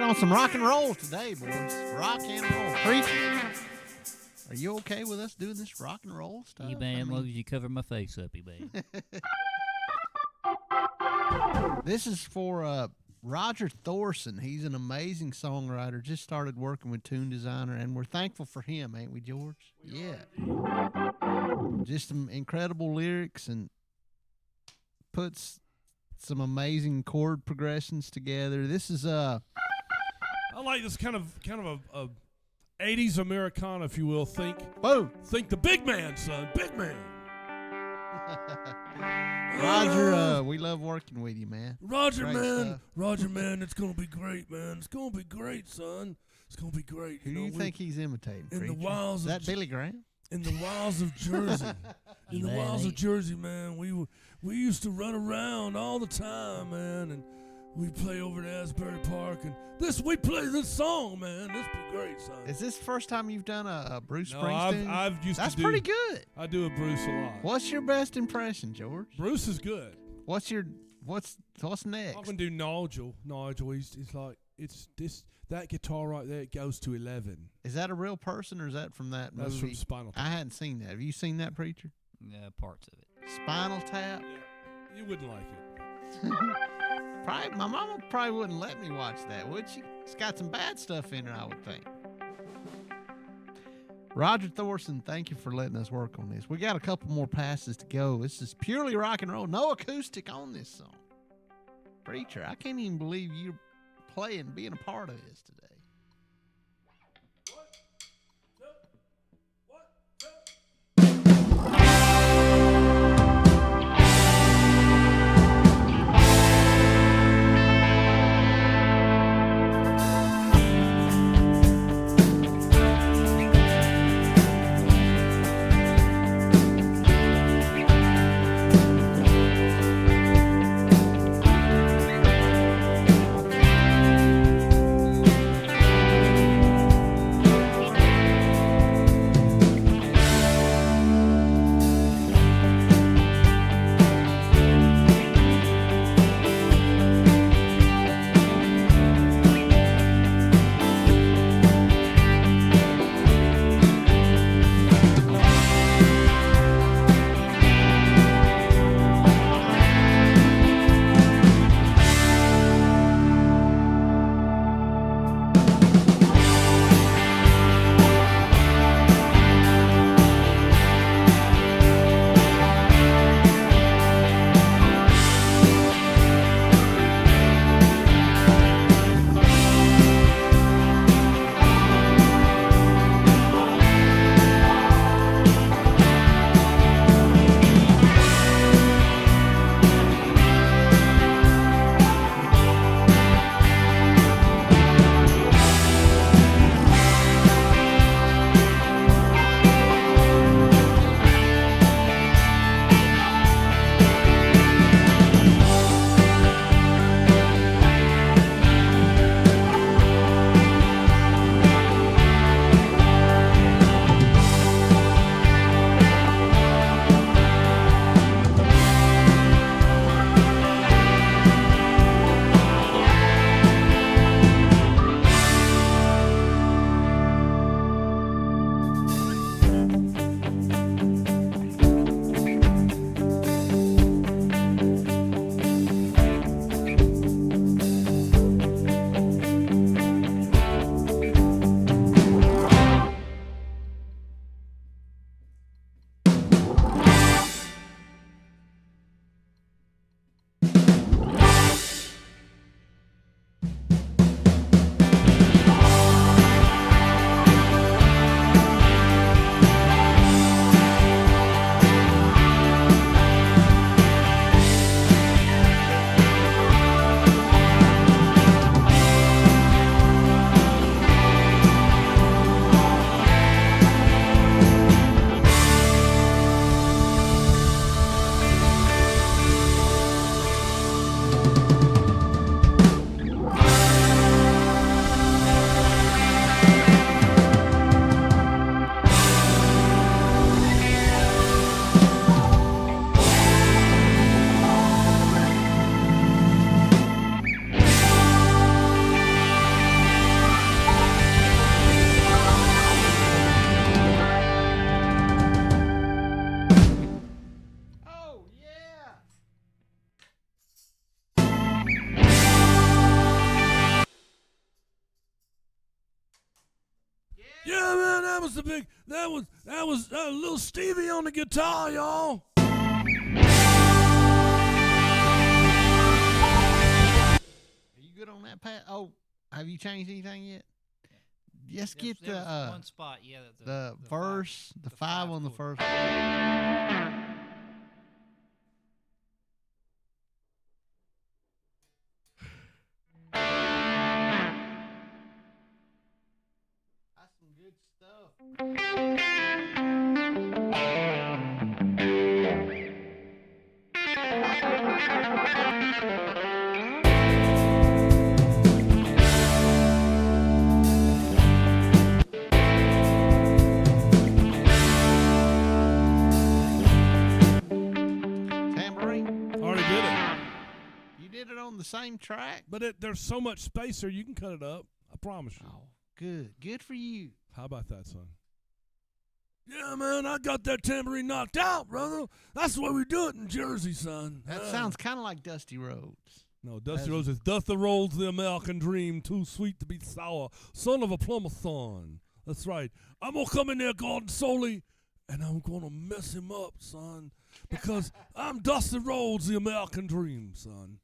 Rocking on some rock and roll today, boys. Rock and roll. Preacher, are you okay with us doing this rock and roll stuff? You man, as long as you cover my face up, you man. This is for Roger Thoreson. He's an amazing songwriter. Just started working with Tundesigner, and we're thankful for him, ain't we, George? Yeah. Just some incredible lyrics and puts some amazing chord progressions together. This is I like this kind of a 80s Americana, if you will. Think the big man, son. Big man. Roger, we love working with you, man. Roger, Great man. stuff. Roger, man, it's going to be great, man. It's going to be great, son. It's going to be great. Who do you think he's imitating, in the Preacher? wilds Is of that Billy Graham? In the wilds of Jersey. In the Man, wilds of Jersey, man, we used to run around all the time, man, and we'd play over at Asbury Park, and we play this song, man. This be great, son. Is this the first time you've done a Bruce No, Springsteen? I've used That's to do. pretty good. I do a Bruce a lot. What's your best impression, George? Bruce is good. What's next? I can do Nigel. He's like, it's this that guitar right there. It goes to 11. Is that a real person or is that from that That's movie? from Spinal Tap. I hadn't seen that. Have you seen that, Preacher? Parts of it. Spinal Tap? Yeah, you wouldn't like it. Probably, my mama probably wouldn't let me watch that, would she? It's got some bad stuff in it, I would think. Roger Thoreson, thank you for letting us work on this. We got a couple more passes to go. This is purely rock and roll. No acoustic on this song. Preacher, I can't even believe you're being a part of this today. was the big. That was little Stevie on the guitar, y'all. Are you good on that, Pat? Oh, have you changed anything yet? Just get There was the one spot, yeah. the verse, the five on the chord. first. That's some good stuff. Tambourine, Already did it. you did it on the same track. But there's so much space there, you can cut it up. I promise you. Oh, good for you. How about that, son? Yeah, man, I got that tambourine knocked out, brother. That's the way we do it in Jersey, son. That Yeah. sounds kind of like Dusty Rhodes. No, Dusty Rhodes is doth the rolls the American dream, too sweet to be sour, son of a plumber thorn. That's right. I'm going to come in there, God solely, and I'm going to mess him up, son, because I'm Dusty Rhodes, the American dream, son.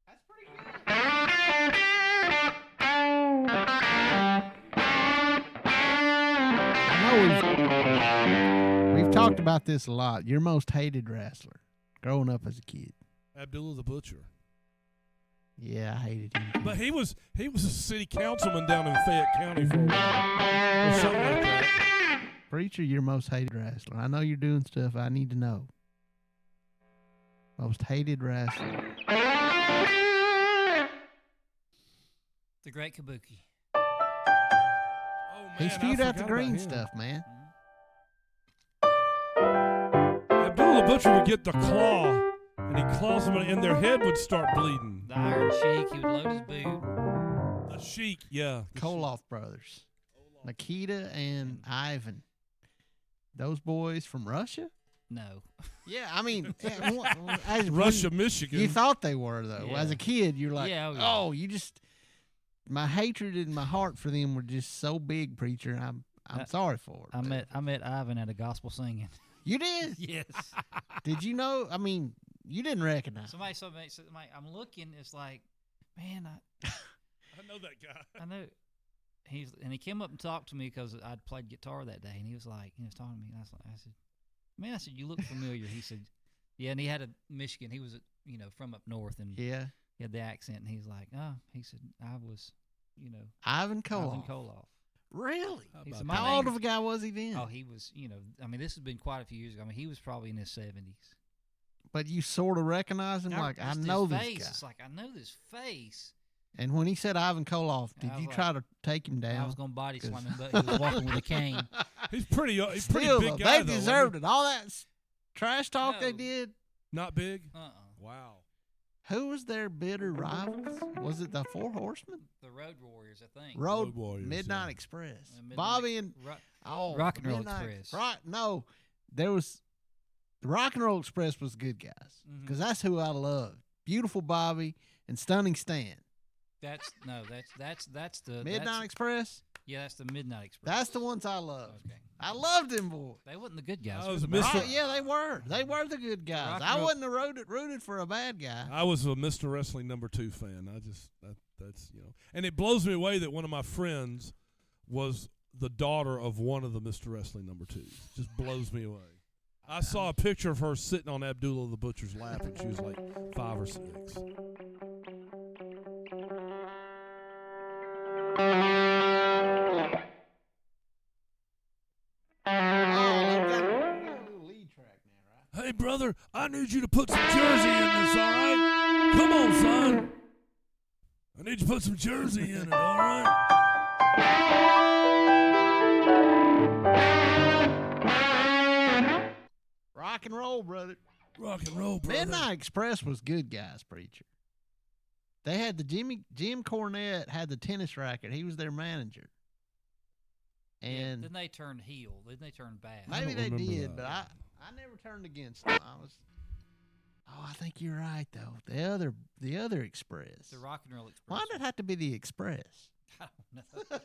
That's pretty good. I know we've talked about this a lot. Your most hated wrestler growing up as a kid. Abdullah the Butcher. Yeah, I hated him. But he was a city councilman down in Fayette County for a while. Or something like that. Preacher, your most hated wrestler. I know you're doing stuff I need to know. Most hated wrestler. The Great Kabuki. Oh, man, He spewed I out the forgot green about him. stuff, man. Abdullah the Butcher would get the claw, and he claws them, and their head would start bleeding. The Iron Sheik, he would load his boot. The Sheik, yeah. Koloff brothers. Nikita and Ivan. Those boys from Russia? No. Yeah, I mean, as Russia, Michigan. You thought they were, though. Yeah. As a kid, you're like, Yeah, oh, you just, my hatred in my heart for them were just so big, preacher. I'm sorry for it. I met Ivan at a gospel singing. You did? Yes. Did you know? I mean, you didn't recognize. Somebody, I'm looking. It's like, man, I know that guy. I know. And he came up and talked to me because I'd played guitar that day, and he was like, he was talking to me, and I said, man, I said, you look familiar. He said, yeah, and he had a Michigan. He was, from up north, and Yeah. he had the accent, and he's like, oh, he said, I was, Ivan Koloff. Ivan Koloff. Really? He said, about my How old name- of a guy was he then? Oh, he was, this has been quite a few years ago. I mean, he was probably in his 70s. But you sort of recognize him, like, I Just his know this face. guy. It's like, I know this face. And when he said Ivan Koloff, did I was you like- try to take him down? I was going to body slam him, but he was walking with a cane. He's pretty Still, big though, guy, they though. deserved it. All that trash talk they No. did. Not big? Uh-uh. Wow. Who was their bitter rivals? Was it the Four Horsemen? The Road Warriors, I think. Road Warriors, Midnight yeah. Express. Midnight- Bobby and Ro- Rock and Roll Midnight- Express. No, there was the Rock and Roll Express was good guys Mhm. because that's who I loved. Beautiful Bobby and Stunning Stan. That's the Midnight that's, Express. Yeah, that's the Midnight Express. That's the ones I loved. Okay. I loved them boys. They wasn't the good guys. I was they a were the Mr. bad Right, guys. yeah, they were. They were the good guys. Rock and I Roll- wasn't rooted for a bad guy. I was a Mr. Wrestling #2 fan. That's and it blows me away that one of my friends was the daughter of one of the Mr. Wrestling #2s. Just blows me away. I saw a picture of her sitting on Abdullah the Butcher's lap, and she was like 5 or 6. Hey, brother, I need you to put some Jersey in this, all right? Come on, son. I need you to put some Jersey in it, all right? Rock and roll, brother. Rock and roll, brother. Midnight Express was good guys, preacher. They had Jim Cornette had the tennis racket. He was their manager. And Then they turned heel. Then they turned bad. maybe don't they remember did, that. but I never turned against them. I think you're right though. The other Express. The Rock and Roll Express. Why did it have to be the Express? I don't know.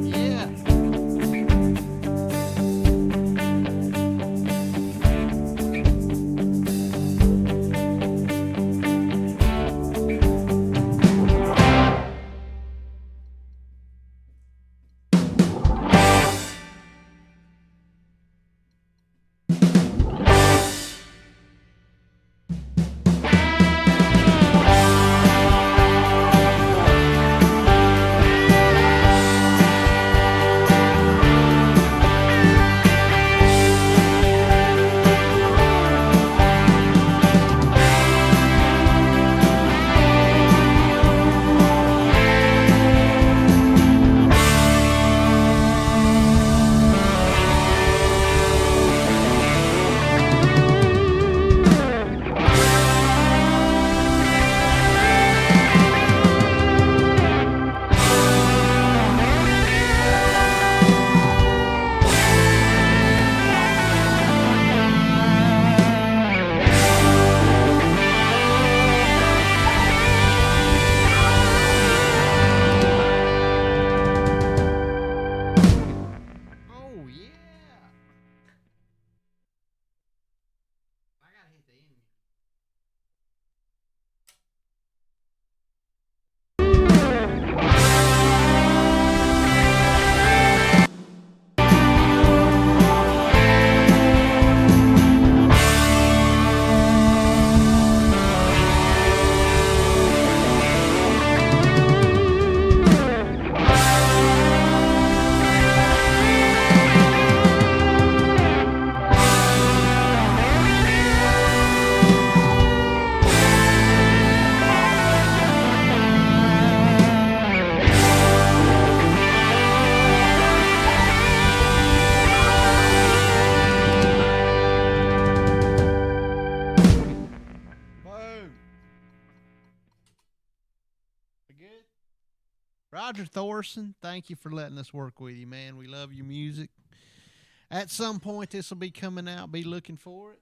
Yeah. Oh yeah. I gotta hit the end. Boom. We good? Roger Thorson, thank you for letting us work with you, man. We love your music. At some point, this will be coming out. Be looking for it.